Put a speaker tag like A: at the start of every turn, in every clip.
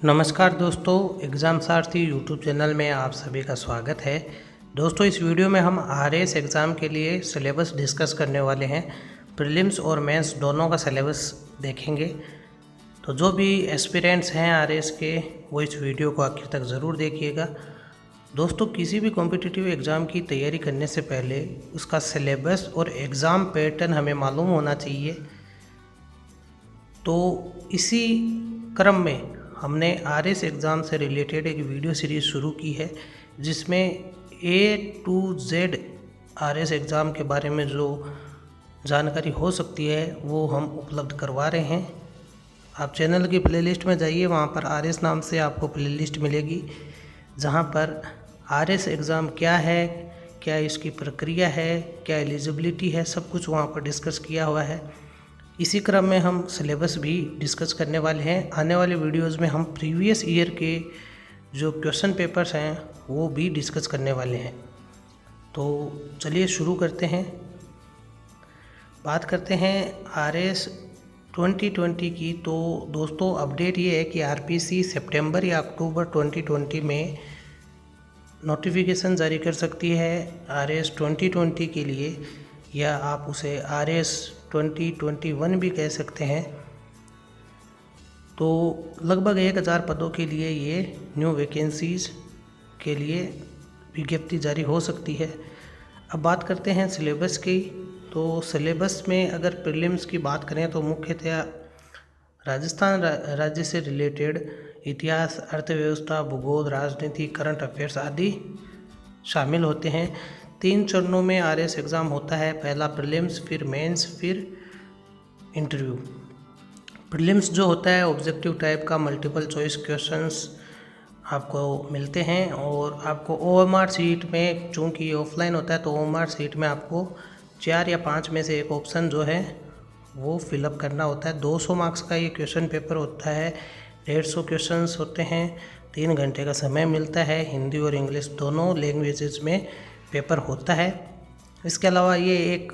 A: नमस्कार दोस्तों, एग्ज़ाम सारथी YouTube channel में आप सभी का स्वागत है। दोस्तों, इस वीडियो में हम आरएएस एग्ज़ाम के लिए सिलेबस डिस्कस करने वाले हैं। प्रीलिम्स और मेंस दोनों का सिलेबस देखेंगे। तो जो भी एस्पिरेंट्स हैं आरएएस के, वो इस वीडियो को आखिर तक ज़रूर देखिएगा। दोस्तों, किसी भी कॉम्पिटिटिव एग्ज़ाम की तैयारी करने से पहले उसका सिलेबस और एग्ज़ाम पैटर्न हमें मालूम होना चाहिए। तो इसी क्रम में हमने आरएएस एग्ज़ाम से रिलेटेड एक वीडियो सीरीज़ शुरू की है, जिसमें A to Z RAS exam के बारे में जो जानकारी हो सकती है वो हम उपलब्ध करवा रहे हैं। आप चैनल की प्लेलिस्ट में जाइए, वहाँ पर आरएएस नाम से आपको प्लेलिस्ट मिलेगी, जहाँ पर आरएएस एग्ज़ाम क्या है, क्या इसकी प्रक्रिया है, क्या एलिजिबिलिटी है, सब कुछ वहाँ पर डिस्कस किया हुआ है। इसी क्रम में हम सिलेबस भी डिस्कस करने वाले हैं। आने वाले वीडियोस में हम प्रीवियस ईयर के जो क्वेश्चन पेपर्स हैं वो भी डिस्कस करने वाले हैं। तो चलिए शुरू करते हैं। बात करते हैं आरएएस 2020 की। तो दोस्तों, अपडेट ये है कि आरपीसी सितंबर या अक्टूबर 2020 में नोटिफिकेशन जारी कर सकती है आरएएस 2020 के लिए, या आप उसे आरएएस 2021 भी कह सकते हैं। तो लगभग 1000 पदों के लिए ये न्यू वैकेंसीज़ के लिए विज्ञप्ति जारी हो सकती है। अब बात करते हैं सिलेबस की। तो सिलेबस में अगर प्रीलिम्स की बात करें तो मुख्यतः राजस्थान राज्य से रिलेटेड इतिहास, अर्थव्यवस्था, भूगोल, राजनीति, करंट अफेयर्स आदि शामिल होते हैं। 3 चरणों में आरएएस एग्ज़ाम होता है। पहला प्रीलिम्स, फिर मेंस, फिर इंटरव्यू। प्रीलिम्स जो होता है ऑब्जेक्टिव टाइप का मल्टीपल चॉइस क्वेश्चंस आपको मिलते हैं, और आपको ओएमआर सीट में, चूँकि ये ऑफलाइन होता है तो ओएमआर सीट में आपको 4 या 5 में से एक ऑप्शन जो है वो फिलअप करना होता है। 200 मार्क्स का ये क्वेश्चन पेपर होता है। 150 क्वेश्चंस होते हैं। 3 घंटे का समय मिलता है। हिंदी और इंग्लिश दोनों लैंग्वेजेस में पेपर होता है। इसके अलावा ये एक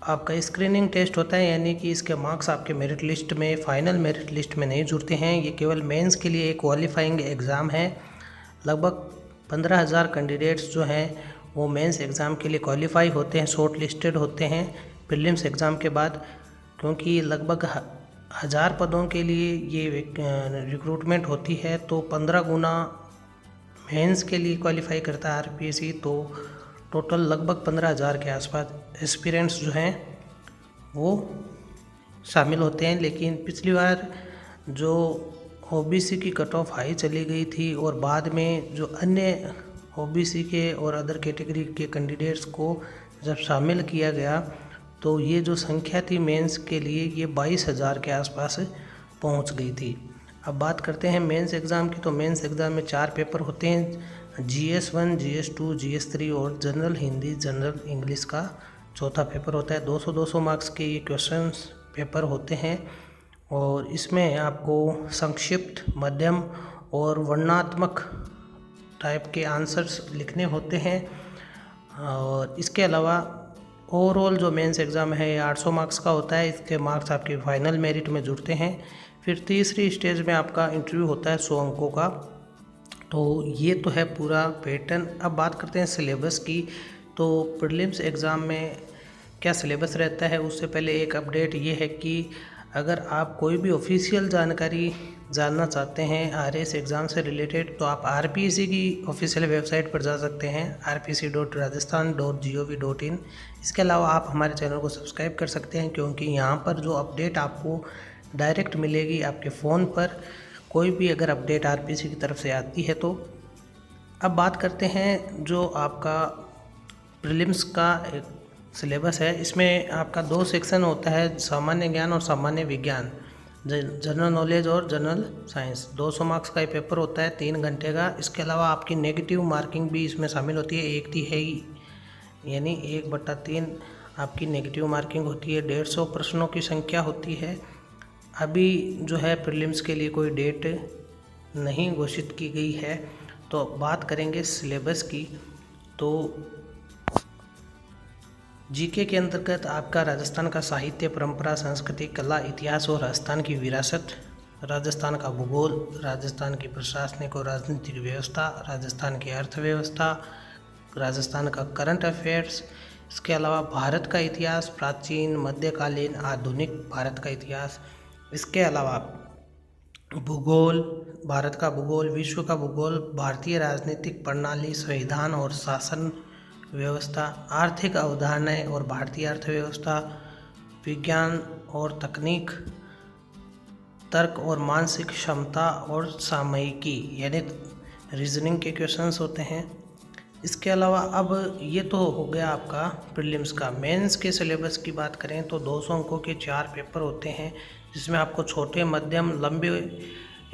A: आपका स्क्रीनिंग टेस्ट होता है, यानी कि इसके मार्क्स आपके मेरिट लिस्ट में, फाइनल मेरिट लिस्ट में नहीं जुड़ते हैं। ये केवल मेंस के लिए एक क्वालिफाइंग एग्ज़ाम है। लगभग 15,000 कैंडिडेट्स जो हैं वो मेंस एग्ज़ाम के लिए क्वालिफाई होते हैं, शॉर्ट लिस्टेड होते हैं प्रीलिम्स एग्ज़ाम के बाद। क्योंकि लगभग 1000 पदों के लिए ये रिक्रूटमेंट होती है, तो 15 गुना मेंस के लिए क्वालिफाई करता है आरपीएससी। तो टोटल लगभग 15,000 के आसपास एस्पिरेंट्स जो हैं वो शामिल होते हैं। लेकिन पिछली बार जो ओबीसी की कट ऑफ हाई चली गई थी, और बाद में जो अन्य ओबीसी के और अदर कैटेगरी के कैंडिडेट्स को जब शामिल किया गया, तो ये जो संख्या थी मेंस के लिए, ये 22,000 के आसपास पहुंच गई थी। अब बात करते हैं मेंस एग्ज़ाम की। तो मेंस एग्ज़ाम में 4 पेपर होते हैं, GS1, GS2, GS3 और जनरल हिंदी, जनरल इंग्लिश का चौथा पेपर होता है। 200-200 मार्क्स के ये क्वेश्चंस पेपर होते हैं, और इसमें आपको संक्षिप्त, मध्यम और वर्णनात्मक टाइप के आंसर्स लिखने होते हैं। और इसके अलावा ओवरऑल जो मेंस एग्ज़ाम है ये 800 मार्क्स का होता है। इसके मार्क्स आपके फाइनल मेरिट में जुड़ते हैं। फिर तीसरी स्टेज में आपका इंटरव्यू होता है 100 अंकों का। तो ये तो है पूरा पैटर्न। अब बात करते हैं सिलेबस की। तो प्रीलिम्स एग्ज़ाम में क्या सिलेबस रहता है, उससे पहले एक अपडेट ये है कि अगर आप कोई भी ऑफिशियल जानकारी जानना चाहते हैं आरएएस एग्ज़ाम से रिलेटेड, तो आप आरपीएससी की ऑफिशियल वेबसाइट पर जा सकते हैं, rpc.rajasthan.gov.in। इसके अलावा आप हमारे चैनल को सब्सक्राइब कर सकते हैं, क्योंकि यहाँ पर जो अपडेट आपको डायरेक्ट मिलेगी आपके फ़ोन पर, कोई भी अगर अपडेट आरपीएससी की तरफ से आती है तो। अब बात करते हैं जो आपका प्रीलिम्स का एक सिलेबस है। इसमें आपका 2 सेक्शन होता है, सामान्य ज्ञान और सामान्य विज्ञान, जनरल नॉलेज और जनरल साइंस। 200 मार्क्स का ये पेपर होता है, 3 घंटे का। इसके अलावा आपकी नेगेटिव मार्किंग भी इसमें शामिल होती है। 1/3 यानी 1/3 आपकी नेगेटिव मार्किंग होती है। 150 प्रश्नों की संख्या होती है। अभी जो है प्रीलिम्स के लिए कोई डेट नहीं घोषित की गई है। तो बात करेंगे सिलेबस की। तो जीके के अंतर्गत आपका राजस्थान का साहित्य, परंपरा, संस्कृति, कला, इतिहास और राजस्थान की विरासत, राजस्थान का भूगोल, राजस्थान की प्रशासनिक और राजनीतिक व्यवस्था, राजस्थान की अर्थव्यवस्था, राजस्थान का करंट अफेयर्स। इसके अलावा भारत का इतिहास, प्राचीन, मध्यकालीन, आधुनिक भारत का इतिहास। इसके अलावा भूगोल, भारत का भूगोल, विश्व का भूगोल, भारतीय राजनीतिक प्रणाली, संविधान और शासन व्यवस्था, आर्थिक अवधारणाएं और भारतीय अर्थव्यवस्था, विज्ञान और तकनीक, तर्क और मानसिक क्षमता और सामयिकी यानी रीजनिंग के क्वेश्चंस होते हैं। इसके अलावा अब ये तो हो गया आपका प्रीलिम्स का। मेंस के सिलेबस की बात करें तो 200 अंकों के 4 पेपर होते हैं, जिसमें आपको छोटे, मध्यम, लंबे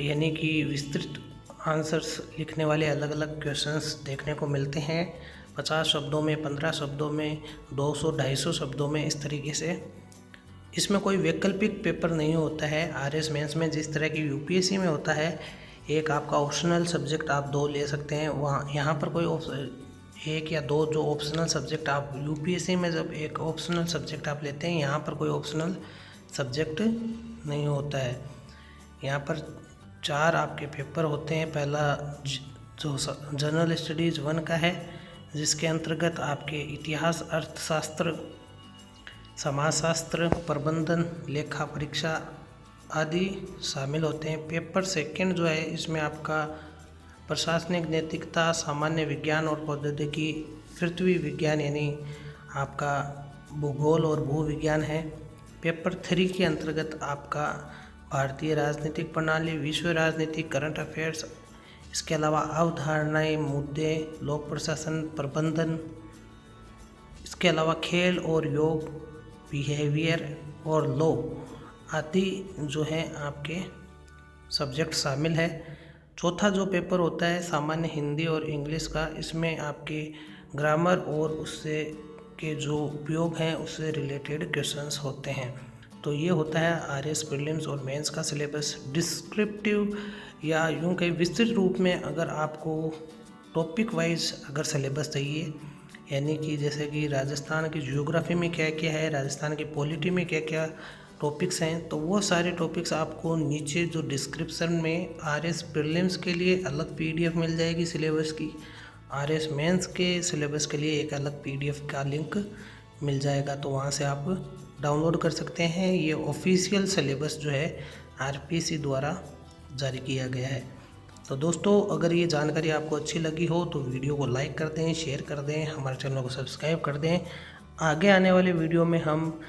A: यानी कि विस्तृत आंसर्स लिखने वाले अलग अलग क्वेश्चंस देखने को मिलते हैं। 50 शब्दों में, 15 शब्दों में, 200-250 शब्दों में, इस तरीके से। इसमें कोई वैकल्पिक पेपर नहीं होता है। आरएस मेंस में जिस तरह की यूपीएससी में होता है, एक आपका ऑप्शनल सब्जेक्ट आप 2 ले सकते हैं, वहाँ यहाँ पर कोई एक या 2 जो ऑप्शनल सब्जेक्ट आप यूपीएससी में जब एक ऑप्शनल सब्जेक्ट आप लेते हैं, यहाँ पर कोई ऑप्शनल सब्जेक्ट नहीं होता है। यहाँ पर 4 आपके पेपर होते हैं। पहला जो जनरल स्टडीज़ 1 का है, जिसके अंतर्गत आपके इतिहास, अर्थशास्त्र, समाजशास्त्र, प्रबंधन, लेखा परीक्षा आदि शामिल होते हैं। पेपर सेकंड जो है, इसमें आपका प्रशासनिक, नैतिकता, सामान्य विज्ञान और प्रौद्योगिकी, पृथ्वी विज्ञान यानी आपका भूगोल और भू विज्ञान है। पेपर 3 के अंतर्गत आपका भारतीय राजनीतिक प्रणाली, विश्व राजनीति, करंट अफेयर्स, इसके अलावा अवधारणाएं, मुद्दे, लोक प्रशासन, प्रबंधन, इसके अलावा खेल और योग, बिहेवियर और लॉ आदि जो है आपके सब्जेक्ट शामिल है। चौथा जो पेपर होता है सामान्य हिंदी और इंग्लिश का, इसमें आपके ग्रामर और उससे के जो उपयोग हैं उससे रिलेटेड क्वेश्चंस होते हैं। तो ये होता है आरएस प्रीलिम्स और मेंस का सिलेबस। डिस्क्रिप्टिव या यूँ कहीं विस्तृत रूप में अगर आपको टॉपिक वाइज अगर सिलेबस चाहिए, यानी कि जैसे कि राजस्थान की ज्योग्राफी में क्या क्या है, राजस्थान की पॉलिटी में क्या क्या टॉपिक्स हैं, तो वो सारे टॉपिक्स आपको नीचे जो डिस्क्रिप्शन में आरएस प्रीलिम्स के लिए अलग पीडीएफ मिल जाएगी सिलेबस की, आरएस मेंस के सिलेबस के लिए एक अलग पीडीएफ का लिंक मिल जाएगा, तो वहाँ से आप डाउनलोड कर सकते हैं। ये ऑफिशियल सिलेबस जो है आरपीसी द्वारा जारी किया गया है। तो दोस्तों, अगर ये जानकारी आपको अच्छी लगी हो तो वीडियो को लाइक कर दें, शेयर कर दें, हमारे चैनल को सब्सक्राइब कर दें। आगे आने वाले वीडियो में हम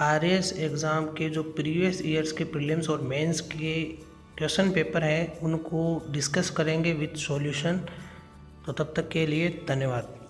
A: आरएस एग्ज़ाम के जो प्रीवियस ईयर्स के प्रीलिम्स और मेंस के क्वेश्चन पेपर हैं उनको डिस्कस करेंगे विद सॉल्यूशन। तो तब तक के लिए धन्यवाद।